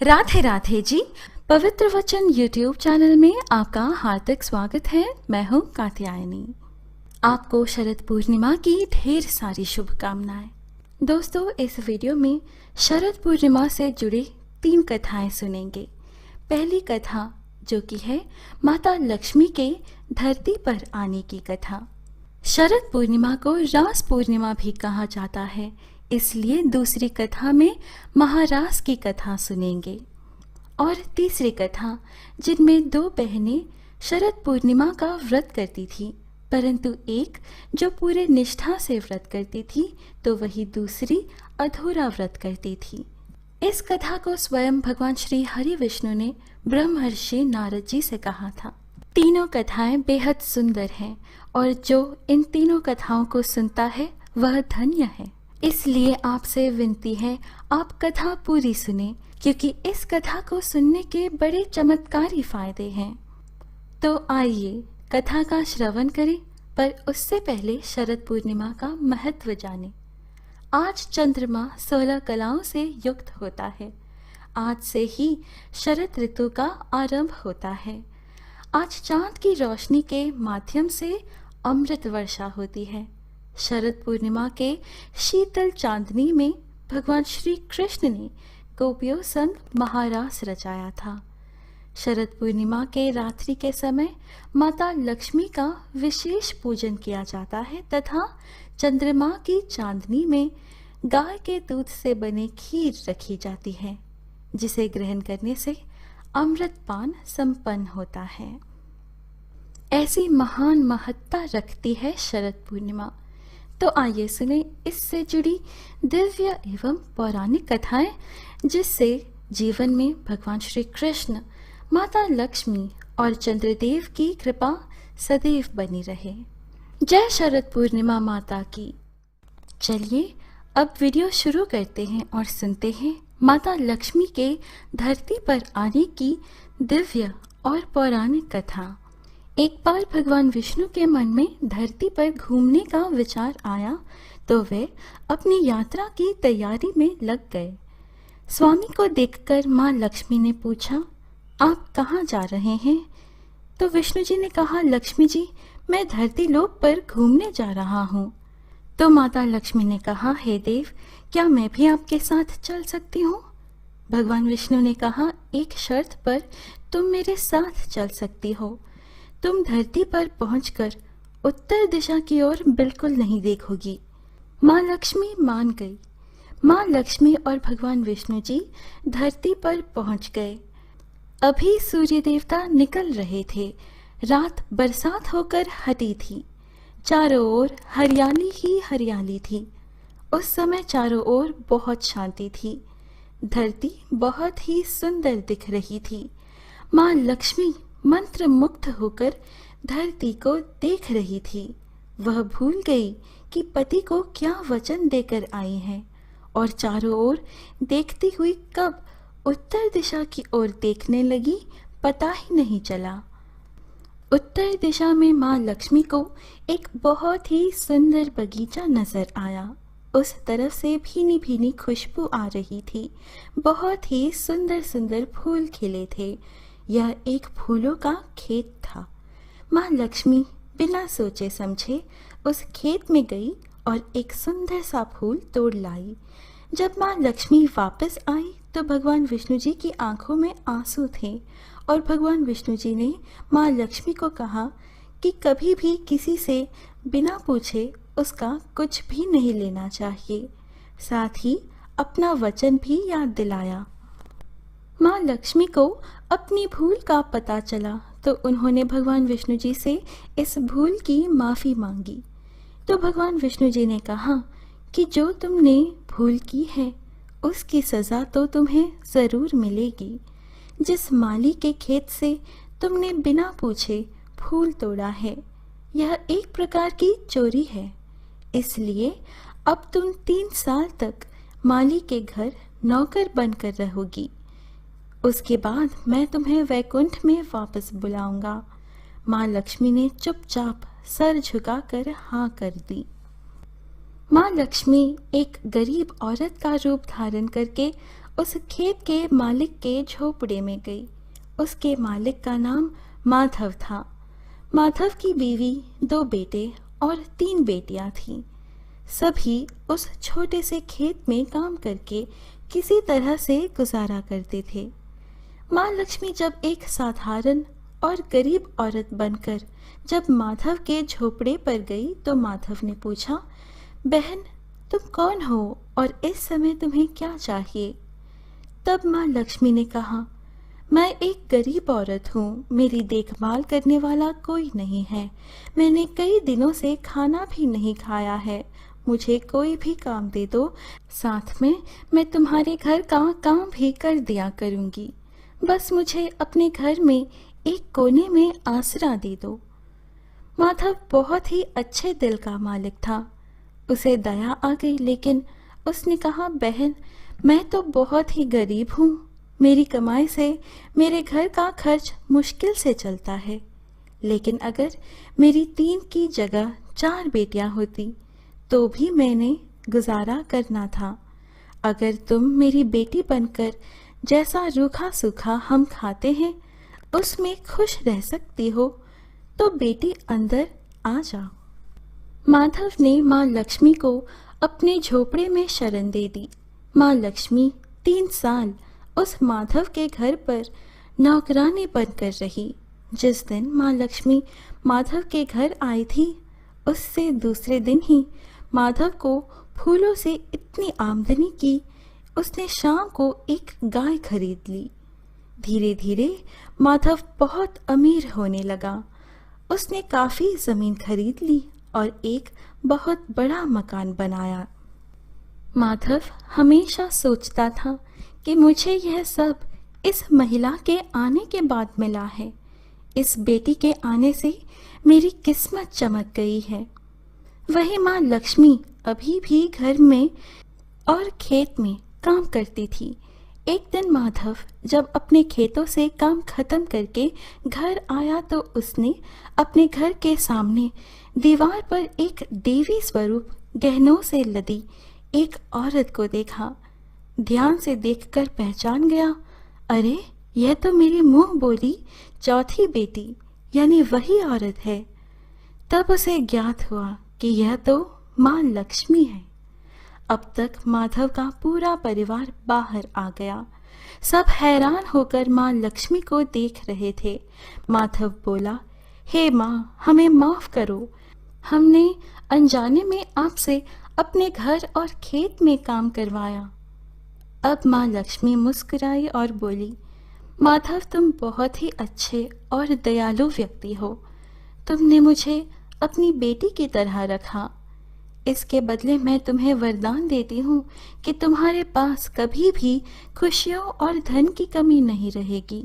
राधे राधे जी। पवित्र वचन YouTube channel में आपका हार्दिक स्वागत है। मैं हूँ कात्यायनी। आपको शरद पूर्णिमा की ढेर सारी शुभकामनाएं। दोस्तों, इस वीडियो में शरद पूर्णिमा से जुड़ी 3 कथाएं सुनेंगे। पहली कथा जो कि है माता लक्ष्मी के धरती पर आने की कथा। शरद पूर्णिमा को रास पूर्णिमा भी कहा जाता है, इसलिए दूसरी कथा में महारास की कथा सुनेंगे। और तीसरी कथा जिनमें 2 बहनें शरद पूर्णिमा का व्रत करती थी, परंतु एक जो पूरे निष्ठा से व्रत करती थी तो वही दूसरी अधूरा व्रत करती थी। इस कथा को स्वयं भगवान श्री हरि विष्णु ने ब्रह्मर्षि नारद जी से कहा था। तीनों कथाएं बेहद सुंदर हैं और जो इन तीनों कथाओं को सुनता है वह धन्य है। इसलिए आपसे विनती है, आप कथा पूरी सुने, क्योंकि इस कथा को सुनने के बड़े चमत्कारी फायदे हैं। तो आइए कथा का श्रवण करें, पर उससे पहले शरद पूर्णिमा का महत्व जानें। आज चंद्रमा 16 कलाओं से युक्त होता है। आज से ही शरद ऋतु का आरंभ होता है। आज चांद की रोशनी के माध्यम से अमृत वर्षा होती है। शरद पूर्णिमा के शीतल चांदनी में भगवान श्री कृष्ण ने गोपियों संग महारास रचाया था। शरद पूर्णिमा के रात्रि के समय माता लक्ष्मी का विशेष पूजन किया जाता है तथा चंद्रमा की चांदनी में गाय के दूध से बने खीर रखी जाती है, जिसे ग्रहण करने से अमृतपान संपन्न होता है। ऐसी महान महत्ता रखती है शरद पूर्णिमा। तो आइए सुने इससे जुड़ी दिव्य एवं पौराणिक कथाएं, जिससे जीवन में भगवान श्री कृष्ण, माता लक्ष्मी और चंद्रदेव की कृपा सदैव बनी रहे। जय शरद पूर्णिमा माता की। चलिए अब वीडियो शुरू करते हैं और सुनते हैं माता लक्ष्मी के धरती पर आने की दिव्य और पौराणिक कथा। एक बार भगवान विष्णु के मन में धरती पर घूमने का विचार आया तो वे अपनी यात्रा की तैयारी में लग गए। स्वामी को देखकर माँ लक्ष्मी ने पूछा, आप कहाँ जा रहे हैं? तो विष्णु जी ने कहा, लक्ष्मी जी, मैं धरती लोक पर घूमने जा रहा हूँ। तो माता लक्ष्मी ने कहा, हे देव, क्या मैं भी आपके साथ चल सकती हूँ? भगवान विष्णु ने कहा, एक शर्त पर तुम मेरे साथ चल सकती हो। तुम धरती पर पहुंचकर उत्तर दिशा की ओर बिल्कुल नहीं देखोगी। माँ लक्ष्मी मान गई। माँ लक्ष्मी और भगवान विष्णु जी धरती पर पहुंच गए। अभी सूर्य देवता निकल रहे थे। रात बरसात होकर हटी थी। चारों ओर हरियाली ही हरियाली थी। उस समय चारों ओर बहुत शांति थी। धरती बहुत ही सुंदर दिख रही थी। माँ लक्ष्मी मंत्र मुग्ध होकर धरती को देख रही थी। वह भूल गई कि पति को क्या वचन देकर आई है और चारों ओर देखती हुई कब उत्तर दिशा की ओर देखने लगी, पता ही नहीं चला। उत्तर दिशा में माँ लक्ष्मी को एक बहुत ही सुंदर बगीचा नजर आया। उस तरफ से भीनी भीनी खुशबू आ रही थी। बहुत ही सुंदर सुंदर फूल खिले थे। यह एक फूलों का खेत था। माँ लक्ष्मी बिना सोचे समझे उस खेत में गई और एक सुंदर सा फूल तोड़ लाई। जब माँ लक्ष्मी वापस आई तो भगवान विष्णु जी की आंखों में आंसू थे और भगवान विष्णु जी ने माँ लक्ष्मी को कहा कि कभी भी किसी से बिना पूछे उसका कुछ भी नहीं लेना चाहिए। साथ ही अपना वचन भी याद दिलाया। माँ लक्ष्मी को अपनी भूल का पता चला तो उन्होंने भगवान विष्णु जी से इस भूल की माफ़ी मांगी। तो भगवान विष्णु जी ने कहा कि जो तुमने भूल की है उसकी सज़ा तो तुम्हें ज़रूर मिलेगी। जिस माली के खेत से तुमने बिना पूछे फूल तोड़ा है, यह एक प्रकार की चोरी है। इसलिए अब तुम 3 साल तक माली के घर नौकर बनकर रहोगी। उसके बाद मैं तुम्हें वैकुंठ में वापस बुलाऊंगा। माँ लक्ष्मी ने चुपचाप सर झुकाकर हाँ कर दी। माँ लक्ष्मी एक गरीब औरत का रूप धारण करके उस खेत के मालिक के झोपड़े में गई। उसके मालिक का नाम माधव था। माधव की बीवी, 2 बेटे और 3 बेटियां थीं। सभी उस छोटे से खेत में काम करके किसी तरह से गुजारा करते थे। माँ लक्ष्मी जब एक साधारण और गरीब औरत बनकर जब माधव के झोपड़े पर गई तो माधव ने पूछा, बहन, तुम कौन हो और इस समय तुम्हें क्या चाहिए? तब माँ लक्ष्मी ने कहा, मैं एक गरीब औरत हूँ, मेरी देखभाल करने वाला कोई नहीं है। मैंने कई दिनों से खाना भी नहीं खाया है। मुझे कोई भी काम दे दो, साथ में मैं तुम्हारे घर का काम भी कर दिया करूँगी। बस मुझे अपने घर में एक कोने में आसरा दे दो। माधव बहुत ही अच्छे दिल का मालिक था। उसे दया आ गई, लेकिन उसने कहा, बहन, मैं तो बहुत ही गरीब हूँ। मेरी कमाई से मेरे घर का खर्च मुश्किल से चलता है। लेकिन अगर मेरी 3 की जगह 4 बेटियां होती तो भी मैंने गुजारा करना था। अगर तुम मेरी बेटी बनकर जैसा रूखा सूखा हम खाते हैं उसमें खुश रह सकती हो तो बेटी अंदर आ जाओ। माधव ने माँ लक्ष्मी को अपने झोपड़े में शरण दे दी। माँ लक्ष्मी 3 साल उस माधव के घर पर नौकरानी बनकर रही। जिस दिन माँ लक्ष्मी माधव के घर आई थी, उससे दूसरे दिन ही माधव को फूलों से इतनी आमदनी की, उसने शाम को एक गाय खरीद ली। धीरे धीरे माधव बहुत अमीर होने लगा। उसने काफी जमीन खरीद ली और एक बहुत बड़ा मकान बनाया। माधव हमेशा सोचता था कि मुझे यह सब इस महिला के आने के बाद मिला है। इस बेटी के आने से मेरी किस्मत चमक गई है। वही माँ लक्ष्मी अभी भी घर में और खेत में काम करती थी। एक दिन माधव जब अपने खेतों से काम खत्म करके घर आया तो उसने अपने घर के सामने दीवार पर एक देवी स्वरूप गहनों से लदी एक औरत को देखा। ध्यान से देखकर पहचान गया, अरे यह तो मेरी मुंह बोली चौथी बेटी यानी वही औरत है। तब उसे ज्ञात हुआ कि यह तो माँ लक्ष्मी है। अब तक माधव का पूरा परिवार बाहर आ गया। सब हैरान होकर माँ लक्ष्मी को देख रहे थे। माधव बोला, हे माँ, हमें माफ करो, हमने अनजाने में आपसे अपने घर और खेत में काम करवाया। अब माँ लक्ष्मी मुस्कुराई और बोली, माधव, तुम बहुत ही अच्छे और दयालु व्यक्ति हो। तुमने मुझे अपनी बेटी की तरह रखा। इसके बदले मैं तुम्हें वरदान देती हूँ कि तुम्हारे पास कभी भी खुशियों और धन की कमी नहीं रहेगी।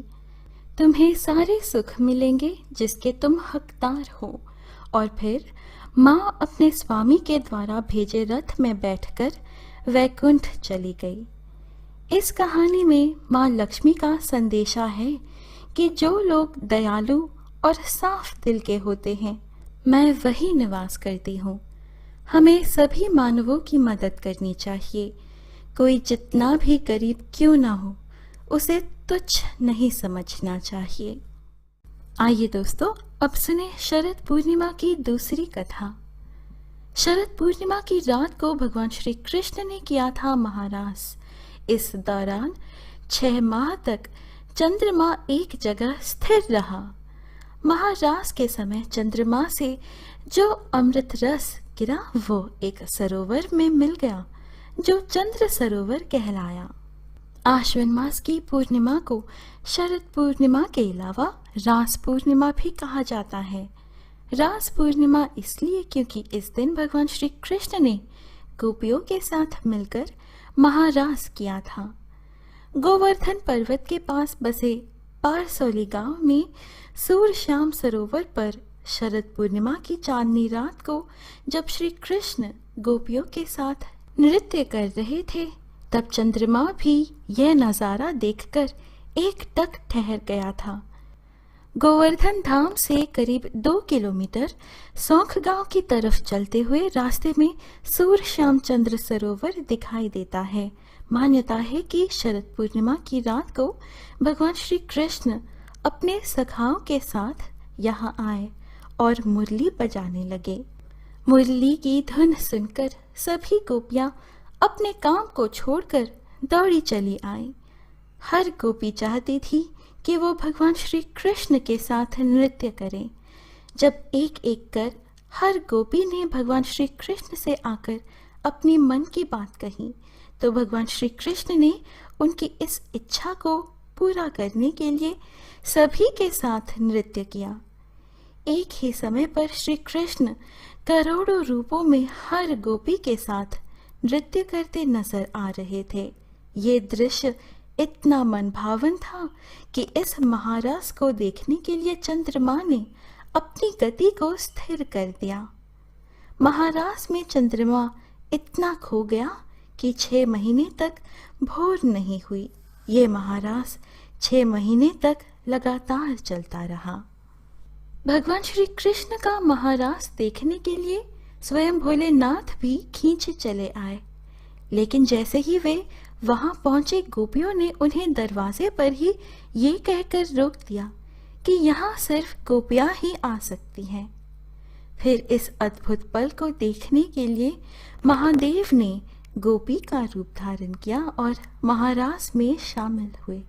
तुम्हें सारे सुख मिलेंगे जिसके तुम हकदार हो। और फिर माँ अपने स्वामी के द्वारा भेजे रथ में बैठकर वैकुंठ चली गई। इस कहानी में माँ लक्ष्मी का संदेशा है कि जो लोग दयालु और साफ दिल के होते हैं, मैं वही निवास करती हूँ। हमें सभी मानवों की मदद करनी चाहिए। कोई जितना भी गरीब क्यों ना हो, उसे तुच्छ नहीं समझना चाहिए। आइए दोस्तों, अब सुने शरद पूर्णिमा की दूसरी कथा। शरद पूर्णिमा की रात को भगवान श्री कृष्ण ने किया था महारास। इस दौरान 6 माह तक चंद्रमा एक जगह स्थिर रहा। महारास के समय चंद्रमा से जो अमृत रस गिरा वो एक सरोवर में मिल गया, जो चंद्र सरोवर कहलाया। आश्विन मास की पूर्णिमा को शरद पूर्णिमा के अलावा रास पूर्णिमा भी कहा जाता है। रास पूर्णिमा इसलिए क्योंकि इस दिन भगवान श्री कृष्ण ने गोपियों के साथ मिलकर महारास किया था। गोवर्धन पर्वत के पास बसे पारसौली गांव में सूर्यश्याम सरोवर पर शरद पूर्णिमा की चांदनी रात को जब श्री कृष्ण गोपियों के साथ नृत्य कर रहे थे, तब चंद्रमा भी यह नजारा देखकर एकटक ठहर गया था। गोवर्धन धाम से करीब 2 किलोमीटर सौंख गांव की तरफ चलते हुए रास्ते में सूर्यश्याम चंद्र सरोवर दिखाई देता है। मान्यता है कि शरद पूर्णिमा की रात को भगवान श्री कृष्ण अपने सखाओं के साथ यहाँ आए और मुरली बजाने लगे। मुरली की धुन सुनकर सभी गोपियां अपने काम को छोड़कर दौड़ी चली आई। हर गोपी चाहती थी कि वो भगवान श्री कृष्ण के साथ नृत्य करें। जब एक एक कर हर गोपी ने भगवान श्री कृष्ण से आकर अपनी मन की बात कही, तो भगवान श्री कृष्ण ने उनकी इस इच्छा को पूरा करने के लिए सभी के साथ नृत्य किया। एक ही समय पर श्री कृष्ण करोड़ों रूपों में हर गोपी के साथ नृत्य करते नजर आ रहे थे। ये दृश्य इतना मनभावन था कि इस महारास को देखने के लिए चंद्रमा ने अपनी गति को स्थिर कर दिया। महारास में चंद्रमा इतना खो गया कि 6 महीने तक भोर नहीं हुई। ये महारास 6 महीने तक लगातार चलता रहा। भगवान श्री कृष्ण का महारास देखने के लिए स्वयं भोलेनाथ भी खींचे चले आए, लेकिन जैसे ही वे वहां पहुंचे, गोपियों ने उन्हें दरवाजे पर ही ये कहकर रोक दिया कि यहाँ सिर्फ गोपियां ही आ सकती हैं। फिर इस अद्भुत पल को देखने के लिए महादेव ने गोपी का रूप धारण किया और महारास में शामिल हुए।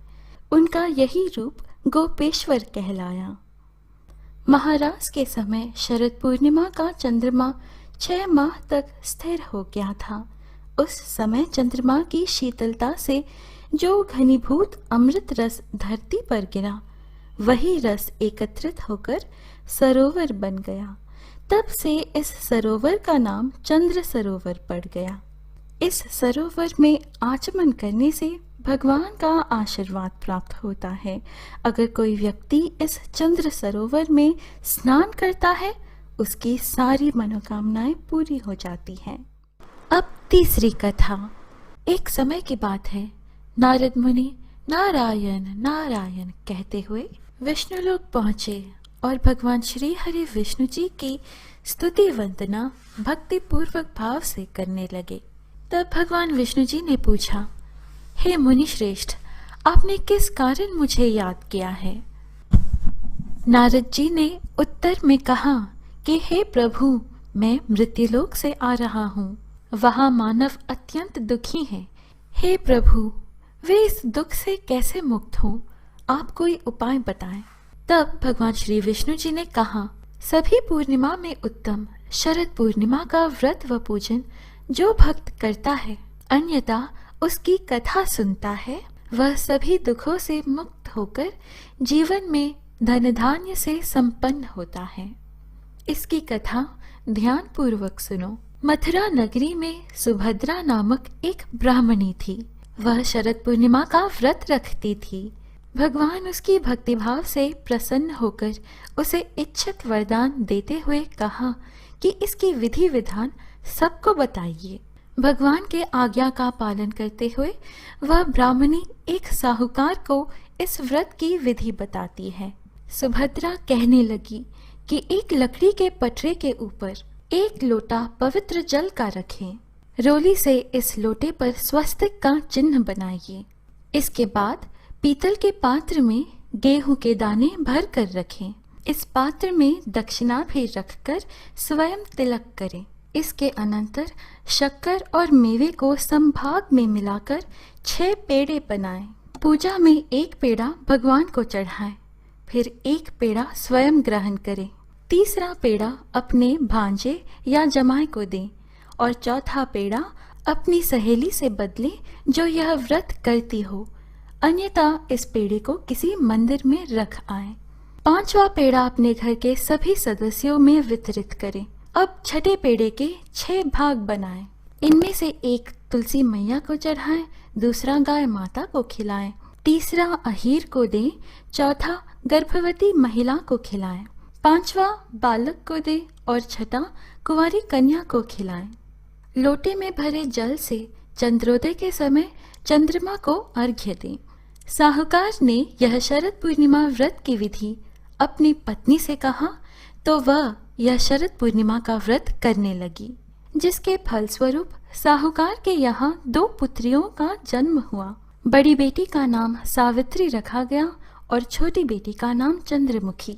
उनका यही रूप गोपेश्वर कहलाया। महारास के समय शरद पूर्णिमा का चंद्रमा 6 माह तक स्थिर हो गया था। उस समय चंद्रमा की शीतलता से जो घनीभूत अमृत रस धरती पर गिरा, वही रस एकत्रित होकर सरोवर बन गया। तब से इस सरोवर का नाम चंद्र सरोवर पड़ गया। इस सरोवर में आचमन करने से भगवान का आशीर्वाद प्राप्त होता है। अगर कोई व्यक्ति इस चंद्र सरोवर में स्नान करता है, उसकी सारी मनोकामनाएं पूरी हो जाती हैं। अब तीसरी कथा। एक समय की बात है, नारद मुनि नारायण नारायण कहते हुए विष्णुलोक पहुंचे और भगवान श्री हरि विष्णु जी की स्तुति वंदना भक्ति पूर्वक भाव से करने लगे। तब भगवान विष्णु जी ने पूछा, हे मुनि श्रेष्ठ, आपने किस कारण मुझे याद किया है? नारद जी ने उत्तर में कहा कि हे प्रभु, मैं मृत्युलोक से आ रहा हूँ। वहाँ मानव अत्यंत दुखी हैं। हे प्रभु, वे इस दुख से कैसे मुक्त हों? आप कोई उपाय बताएं। तब भगवान श्री विष्णु जी ने कहा, सभी पूर्णिमा में उत्तम शरद पूर्णिमा का व्रत व पूजन जो भक्त करता है, अन्यथा उसकी कथा सुनता है, वह सभी दुखों से मुक्त होकर जीवन में धन धान्य से संपन्न होता है। इसकी कथा ध्यान पूर्वक सुनो। मथुरा नगरी में सुभद्रा नामक एक ब्राह्मणी थी। वह शरद पूर्णिमा का व्रत रखती थी। भगवान उसकी भक्तिभाव से प्रसन्न होकर उसे इच्छित वरदान देते हुए कहा कि इसकी विधि विधान सबको बताइए। भगवान के आज्ञा का पालन करते हुए वह ब्राह्मणी एक साहूकार को इस व्रत की विधि बताती है। सुभद्रा कहने लगी कि एक लकड़ी के पटरे के ऊपर एक लोटा पवित्र जल का रखें। रोली से इस लोटे पर स्वस्तिक का चिन्ह बनाइए। इसके बाद पीतल के पात्र में गेहूं के दाने भर कर रखें। इस पात्र में दक्षिणा भी रखकर स्वयं तिलक करें। इसके अनंतर शक्कर और मेवे को संभाग में मिलाकर 6 पेड़े बनाएं। पूजा में एक पेड़ा भगवान को चढ़ाएं, फिर एक पेड़ा स्वयं ग्रहण करें, तीसरा पेड़ा अपने भांजे या जमाई को दें और चौथा पेड़ा अपनी सहेली से बदलें जो यह व्रत करती हो, अन्यथा इस पेड़े को किसी मंदिर में रख आए। 5वां पेड़ा अपने घर के सभी सदस्यों में वितरित करें। अब छठे पेड़े के 6 भाग बनाएं। इनमें से एक तुलसी मैया को चढ़ाएं, दूसरा गाय माता को खिलाएं, तीसरा अहीर को दें, चौथा गर्भवती महिला को खिलाएं, 5वां बालक को दें और छठा कुंवारी कन्या को खिलाएं। लोटे में भरे जल से चंद्रोदय के समय चंद्रमा को अर्घ्य दें। साहूकार ने यह शरद पूर्णिमा व्रत की विधि अपनी पत्नी से कहा तो वह यह शरद पूर्णिमा का व्रत करने लगी, जिसके फलस्वरूप साहूकार के यहाँ 2 पुत्रियों का जन्म हुआ। बड़ी बेटी का नाम सावित्री रखा गया और छोटी बेटी का नाम चंद्रमुखी।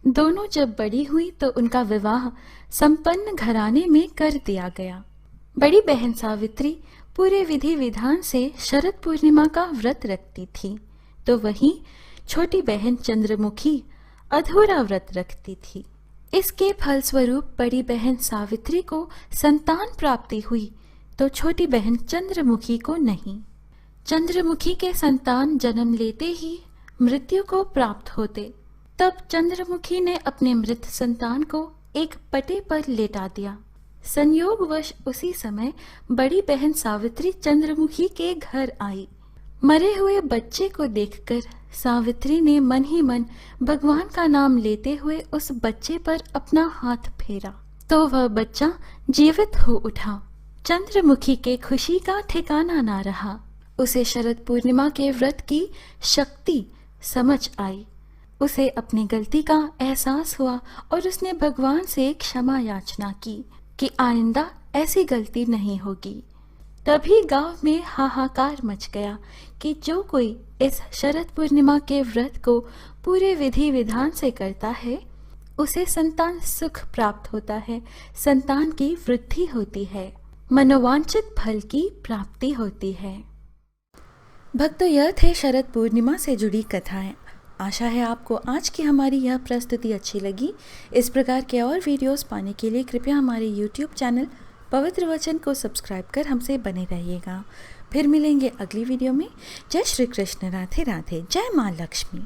दोनों जब बड़ी हुई तो उनका विवाह संपन्न घराने में कर दिया गया। बड़ी बहन सावित्री पूरे विधि विधान से शरद पूर्णिमा का व्रत रखती थी, तो वहीं छोटी बहन चंद्रमुखी अधूरा व्रत रखती थी। इसके फलस्वरूप बड़ी बहन सावित्री को संतान प्राप्ति हुई, तो छोटी बहन चंद्रमुखी को नहीं। चंद्रमुखी के संतान जन्म लेते ही मृत्यु को प्राप्त होते। तब चंद्रमुखी ने अपने मृत संतान को एक पटे पर लेटा दिया। संयोगवश उसी समय बड़ी बहन सावित्री चंद्रमुखी के घर आई। मरे हुए बच्चे को देखकर सावित्री ने मन ही मन भगवान का नाम लेते हुए उस बच्चे पर अपना हाथ फेरा, तो वह बच्चा जीवित हो उठा। चंद्रमुखी के खुशी का ठिकाना ना रहा। उसे शरद पूर्णिमा के व्रत की शक्ति समझ आई। उसे अपनी गलती का एहसास हुआ और उसने भगवान से क्षमा याचना की कि आइंदा ऐसी गलती नहीं होगी। तभी गांव में हाहाकार मच गया कि जो कोई इस शरद पूर्णिमा के व्रत को पूरे विधि विधान से करता है, उसे संतान सुख प्राप्त होता है, संतान की वृद्धि होती है, मनोवांछित फल की प्राप्ति होती है। भक्तों, यह थे शरद पूर्णिमा से जुड़ी कथाएं। आशा है आपको आज की हमारी यह प्रस्तुति अच्छी लगी। इस प्रकार के और वीडियोस पाने के लिए कृपया हमारे YouTube चैनल पवित्र वचन को सब्सक्राइब कर हमसे बने रहिएगा। फिर मिलेंगे अगली वीडियो में। जय श्री कृष्ण, राधे राधे, जय माँ लक्ष्मी।